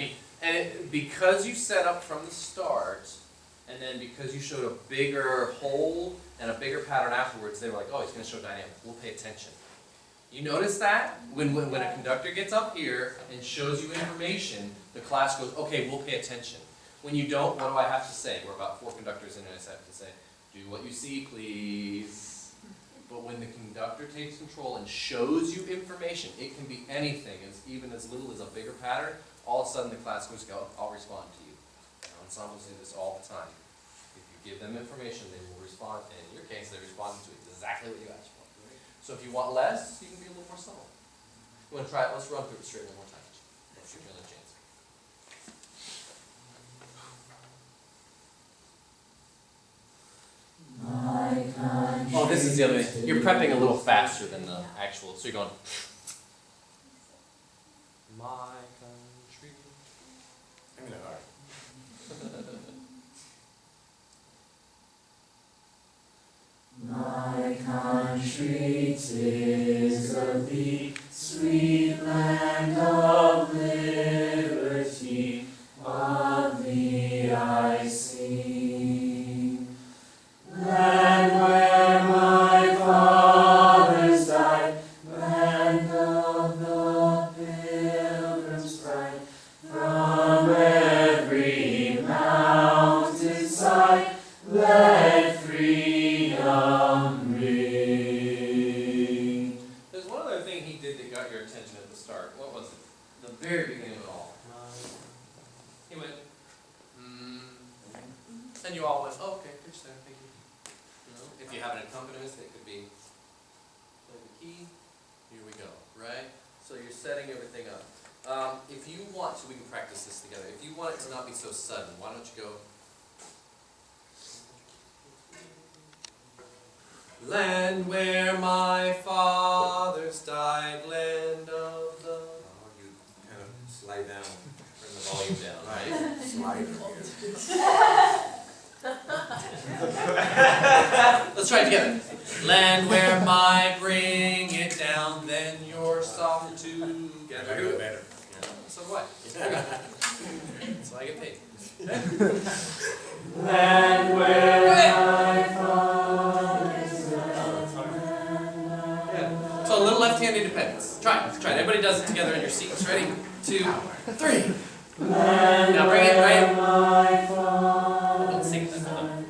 mean, because you set up from the start, and then because you showed a bigger whole and a bigger pattern afterwards, they were like, oh, he's going to show dynamic. We'll pay attention. You notice that? When a conductor gets up here and shows you information, the class goes, okay, we'll pay attention. When you don't, what do I have to say? We're about 4 conductors in, and I have to say, do what you see, please. But when the conductor takes control and shows you information, it can be anything, even as little as a bigger pattern, all of a sudden the class goes, I'll respond to you. And ensembles do this all the time. If you give them information, they will respond. And in your case, they respond to exactly what you asked for. So if you want less, you can be a little more subtle. You want to try it? Let's run through it straight one more time. Let's give you another chance. Oh, this is the other thing. You're prepping a little faster than the actual, so you're going, my country. I'm in a hurry. My country, 'tis of thee, sweet land of liberty, of thee I sing. Land where my fathers died, land of the pilgrim's pride, from every mountain side, let freedom ring. There's one other thing he did that got your attention at the start. What was it? The very beginning of it all. He went, and you all went, oh, okay, good stuff, thank you. You know, if you have an accompanist, it could be play the key. Here we go, right? So you're setting everything up. If you want to, we can practice this together. If you want it to not be so sudden, why don't you go? Land where my fathers died, land of the... Oh, you kind of slide down. Bring the volume down, right? Slide over here. Let's try it together. Land where my bring it down, then you're soft together. I do it better. So do I. So I get paid. Land where my fathers Yeah. So a little left-handed independence. Try it. Try it. Everybody does it together in your seats. Ready? 2, 3. Now bring it right. Don't sing that.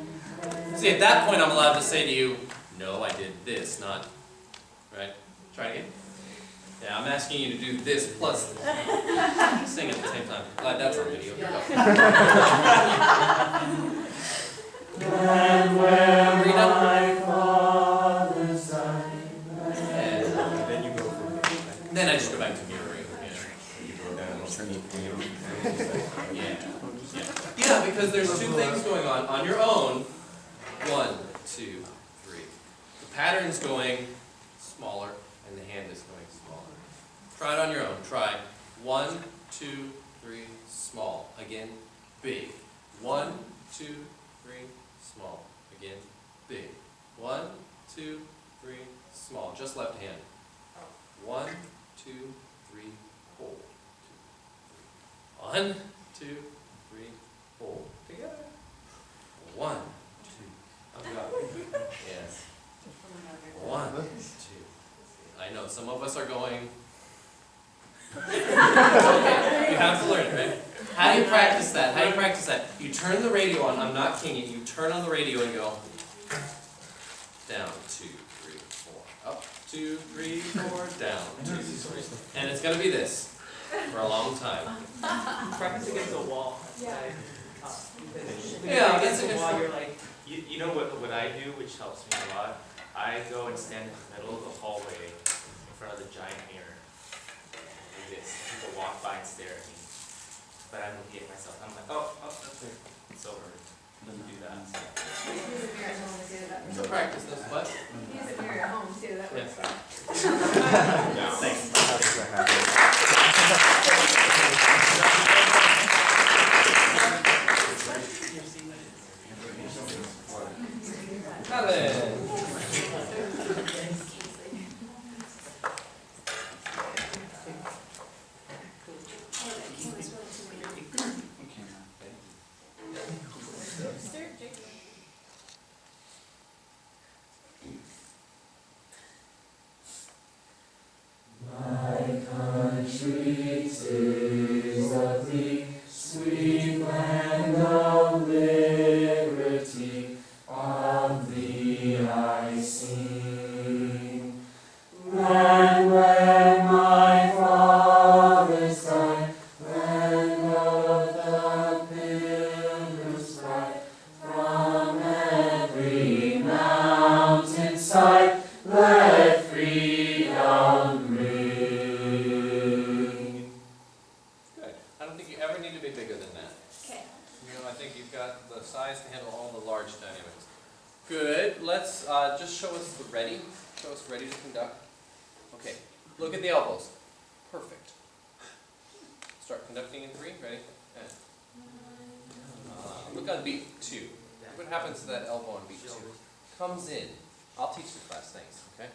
See, at that point, I'm allowed to say to you, no, I did this, not, right? Try it again. Yeah, I'm asking you to do this plus sing at the same time. Glad that's on video. Here we go. land where Bring it up. my fathers died. And Then you go from there. then I just go back to mirroring. You go down. Yeah. Yeah, because there's 2 things going on. On your own, 1, 2, 3. The pattern's going smaller, and the hand is going smaller. Try it on your own. Try 1, 2, 3, small. Again, big. 1, 2, 3, small. Again, big. 1, 2, 3, small. Just left hand. 1, 2, 3, hold. 1, 2, 3, hold. Together. 1, 2. Up we go. Yes. 1, 2. I know some of us are going. Okay, you have to learn it, right? How do you practice that? How do you practice that? You turn the radio on. I'm not kinging. You turn on the radio and go down 2, 3, 4. Up 2, 3, 4. Down 2, 3. And it's gonna be this for a long time. Practice against a wall. Yeah. Yeah, against that's a a wall, good. you're like, you know what I do, which helps me a lot? I go and stand in the middle of the hallway in front of the giant mirror. And do this. People walk by and stare at me. But I'm looking at myself. I'm like, oh, that's it. It's over. Doesn't do that. Use a mirror at home too, that So works. practice this. What? Use a mirror at home too, that works. Thanks. don't think you ever need to be bigger than that. Okay. You know, I think you've got the size to handle all the large dynamics. Good, let's, just show us the ready, show us ready to conduct. Okay, look at the elbows. Perfect. Start conducting in 3, ready? And, look on beat 2. Look what happens to that elbow on beat 2. Comes in. I'll teach the class, thanks, okay?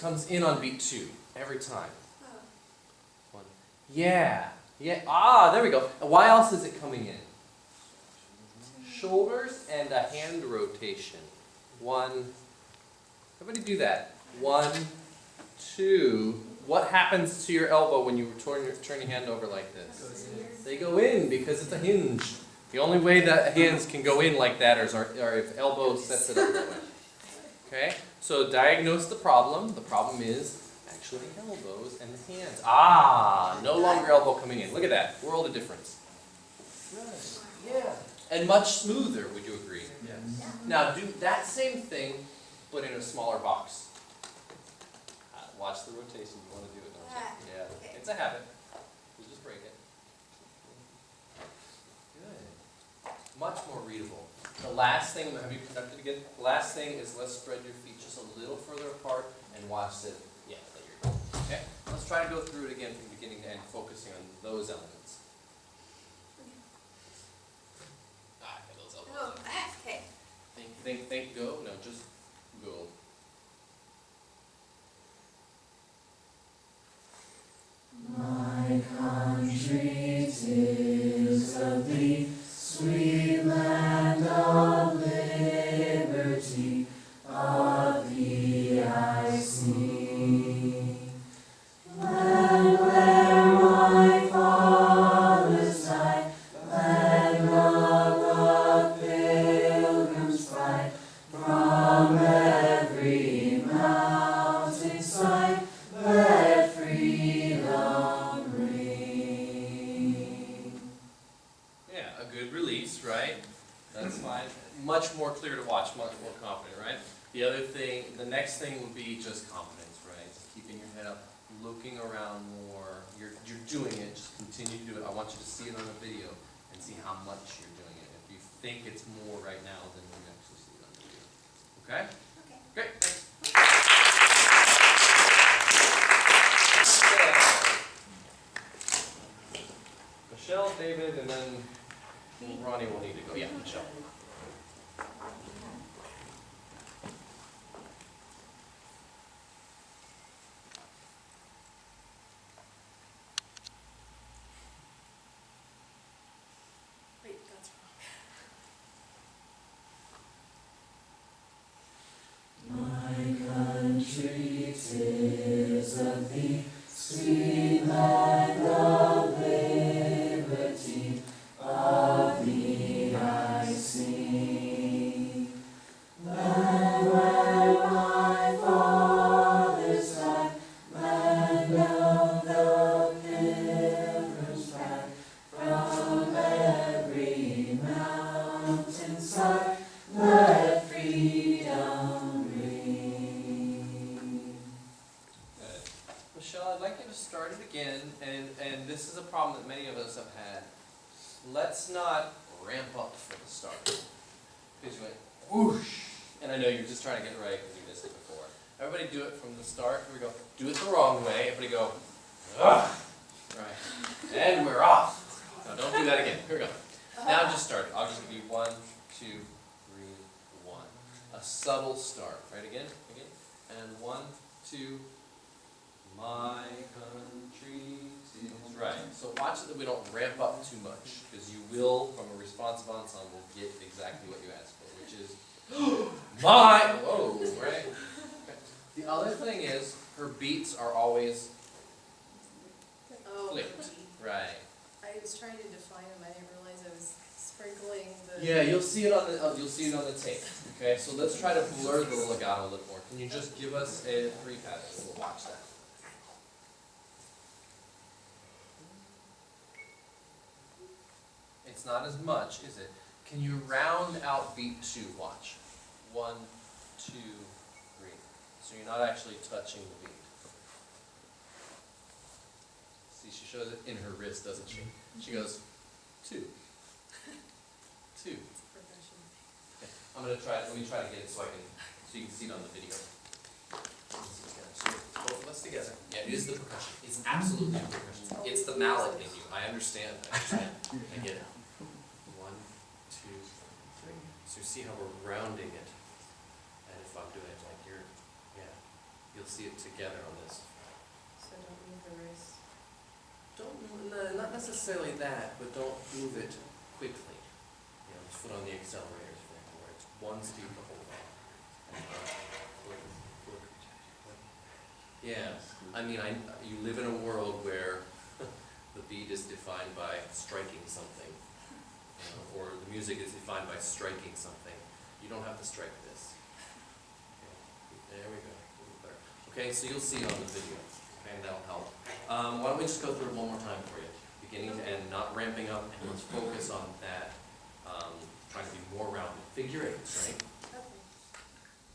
Comes in on beat 2, every time. One. Yeah, there we go. Why else is it coming in? Shoulders and a hand rotation. 1, everybody do that. 1, 2. What happens to your elbow when you turn your hand over like this? They go in because it's a hinge. The only way that hands can go in like that is if elbow sets it up that way. Okay? So diagnose the problem. The problem is actually elbows and the hands. No longer elbow coming in. Look at that. World of difference. Good. Yeah. And much smoother, would you agree? Yes. Now do that same thing, but in a smaller box. Watch the rotation. You want to do it, don't you? Yeah. It's a habit. You just break it. Good. Much more readable. The last thing, have you conducted again? The last thing is let's spread your feet just a little further apart and watch it. Yeah, there you go. Okay? Let's try to go through it again from beginning to end, focusing on those elements. Those elbows. Okay. Think, go. No, just go. My country, 'tis of thee, sweet land of liberty, of thee I sing. Land where my fathers died, land of the pilgrim's pride, from every mountain side, let freedom ring. Yeah, a good release, right? That's fine. Much more clear to watch, much more confident, right? The next thing would be just confidence, right? Keeping your head up, looking around more. You're doing it, just continue to do it. I want you to see it on the video and see how much you're doing it. If you think it's more right now, then you actually see it on the video. Okay? Okay. Great, thanks. Michelle, David, and then Ronnie will need to go. Yeah, Michelle. Wait, that's wrong. My country, 'tis of thee, sweet land of liberty, of thee I sing. Land where my fathers died, land of the pilgrim's pride, from every mountain side, let freedom ring. Good. Michelle, I'd like you to start it again, and this is a problem that many of us have had. Let's not ramp up for the start. Because you went whoosh, and I know you're just trying to get it right because you missed it before. Everybody do it from the start. Here we go. Do it the wrong way. Everybody go, ugh. Right. And we're off. No, don't do that again. Here we go. Now just start. I'll just give you 1, 2, 3, 1. A subtle start. Right again? Again. And 1, 2, my country is right. So watch it that we don't ramp up too much, because you will, from a responsive ensemble, get exactly what you asked for, which is my. Whoa, right? Okay. The other thing is her beats are always Oh, flipped. Right. I was trying to define them, I didn't realize I was sprinkling the. Yeah, you'll see it on the tape. Okay, so let's try to blur the legato a little more. Can you just give us a 3 pattern? We'll watch that. It's not as much, is it? Can you round out beat 2? Watch. 1, 2, 3. So you're not actually touching the beat. See, She shows it in her wrist, doesn't she? She goes, 2. 2. It's a profession. Okay, I'm gonna try it, let me try to get it so you can see it on the video. Let's see together. So both of us together. Yeah, it is the percussion. It's absolutely the percussion. It's the mallet in you. I understand. I get it. 1, 2, 3. So you see how we're rounding it. And if I'm doing it like you're, yeah, you'll see it together on this. So don't move the wrist. Don't, no, not necessarily that, but don't move it quickly. You know, just foot on the accelerator where it's 1 speed the whole way. Yeah, I mean, you live in a world where the beat is defined by striking something, you know, or the music is defined by striking something. You don't have to strike this. Okay, there we go. A little better. Okay, so you'll see it on the video. Okay, and that'll help. Why don't we just go through it one more time for you, beginning to end, not ramping up, and let's focus on that, trying to be more rounded. Figure 8s, right? Okay.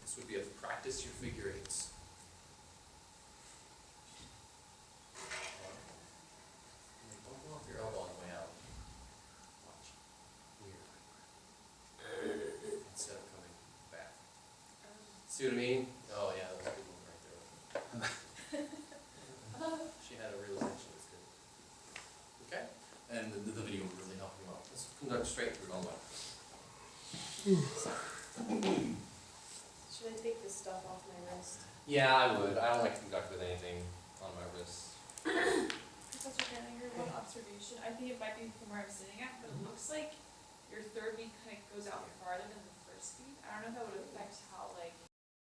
This would be a practice your figure 8s. Don't go off your elbow on the way out. Watch. Here. Instead of coming back. See what I mean? Oh yeah, that was a good one right there. She had a realization, it was good. Okay? And the video will really help you out. Let's conduct straight through all the way. Should I take this stuff off my wrist? Yeah, I would. I don't like to conduct with anything on my wrist. Professor Dan, I heard one observation. I think it might be from where I'm sitting at, but it looks like your third beat kind of goes out farther than the first beat. I don't know if that would affect